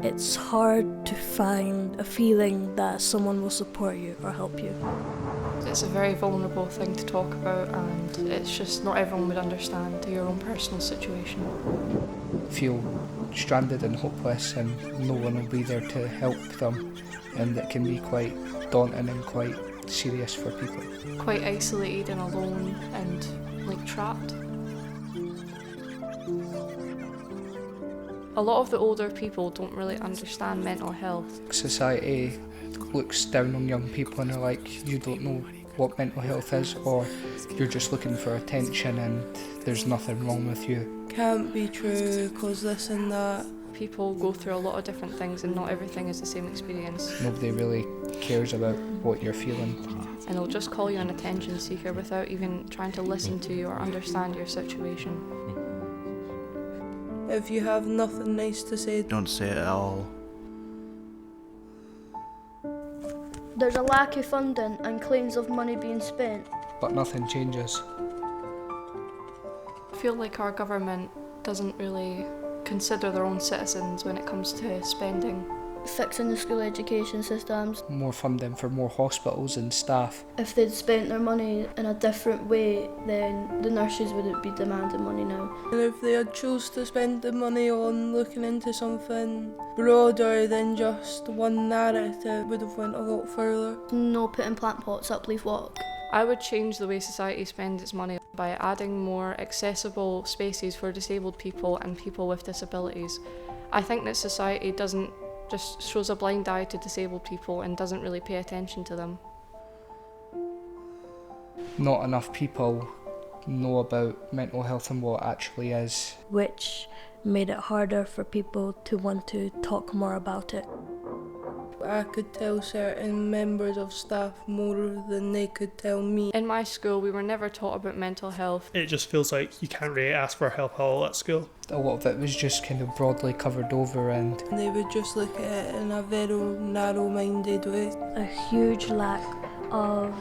It's hard to find a feeling that someone will support you or help you. It's a very vulnerable thing to talk about, and it's just not everyone would understand your own personal situation. Feel stranded and hopeless and no one will be there to help them, and it can be quite daunting and quite serious for people. Quite isolated and alone and trapped. A lot of the older people don't really understand mental health. Society looks down on young people and are like, you don't know what mental health is, or you're just looking for attention and there's nothing wrong with you. Can't be true, cause this and that. People go through a lot of different things and not everything is the same experience. Nobody really cares about what you're feeling. And they'll just call you an attention seeker without even trying to listen to you or understand your situation. If you have nothing nice to say, don't say it at all. There's a lack of funding and claims of money being spent. But nothing changes. I feel like our government doesn't really consider their own citizens when it comes to spending. Fixing the school education systems. More funding for more hospitals and staff. If they'd spent their money in a different way, then the nurses wouldn't be demanding money now. And if they had chose to spend the money on looking into something broader than just one narrative, it would have went a lot further. No putting plant pots up Leaf Walk. I would change the way society spends its money by adding more accessible spaces for disabled people and people with disabilities. I think that society just shows a blind eye to disabled people and doesn't really pay attention to them. Not enough people know about mental health and what it actually is. Which made it harder for people to want to talk more about it. I could tell certain members of staff more than they could tell me. In my school, we were never taught about mental health. It just feels like you can't really ask for help at all at school. A lot of it was just kind of broadly covered over, and they would just look at it in a very narrow-minded way. A huge lack of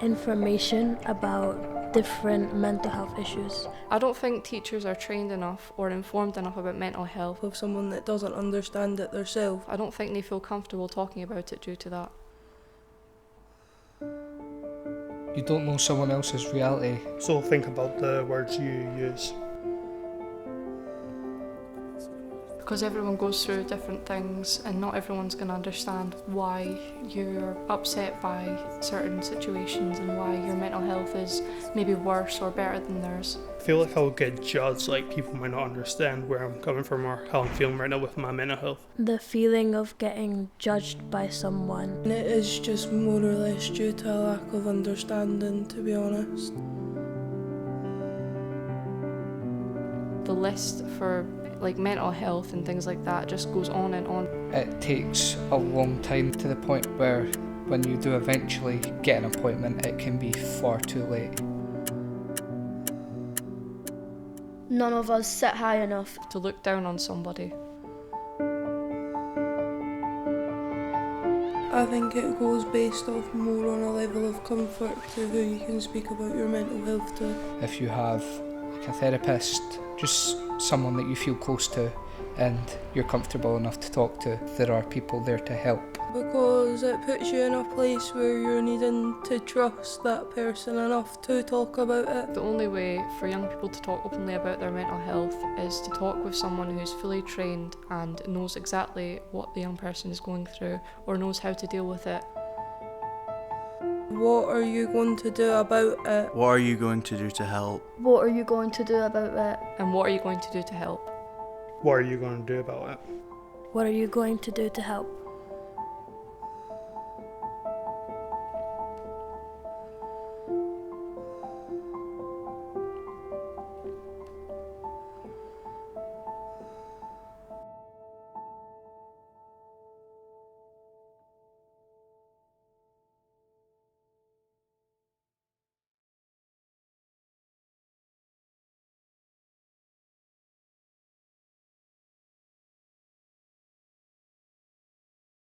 information about different mental health issues. I don't think teachers are trained enough or informed enough about mental health. Of someone that doesn't understand it themselves. I don't think they feel comfortable talking about it due to that. You don't know someone else's reality. So think about the words you use. Because everyone goes through different things and not everyone's going to understand why you're upset by certain situations and why your mental health is maybe worse or better than theirs. I feel like I'll get judged, like people might not understand where I'm coming from or how I'm feeling right now with my mental health. The feeling of getting judged by someone. And it is just more or less due to a lack of understanding, to be honest. The list for mental health and things like that just goes on and on. It takes a long time to the point where when you do eventually get an appointment, it can be far too late. None of us sit high enough to look down on somebody. I think it goes based off more on a level of comfort to who you can speak about your mental health to. If you have a therapist, just someone that you feel close to and you're comfortable enough to talk to, there are people there to help. Because it puts you in a place where you're needing to trust that person enough to talk about it. The only way for young people to talk openly about their mental health is to talk with someone who's fully trained and knows exactly what the young person is going through or knows how to deal with it. What are you going to do about it? What are you going to do to help? What are you going to do about it? And what are you going to do to help? What are you going to do about it? What are you going to do to help?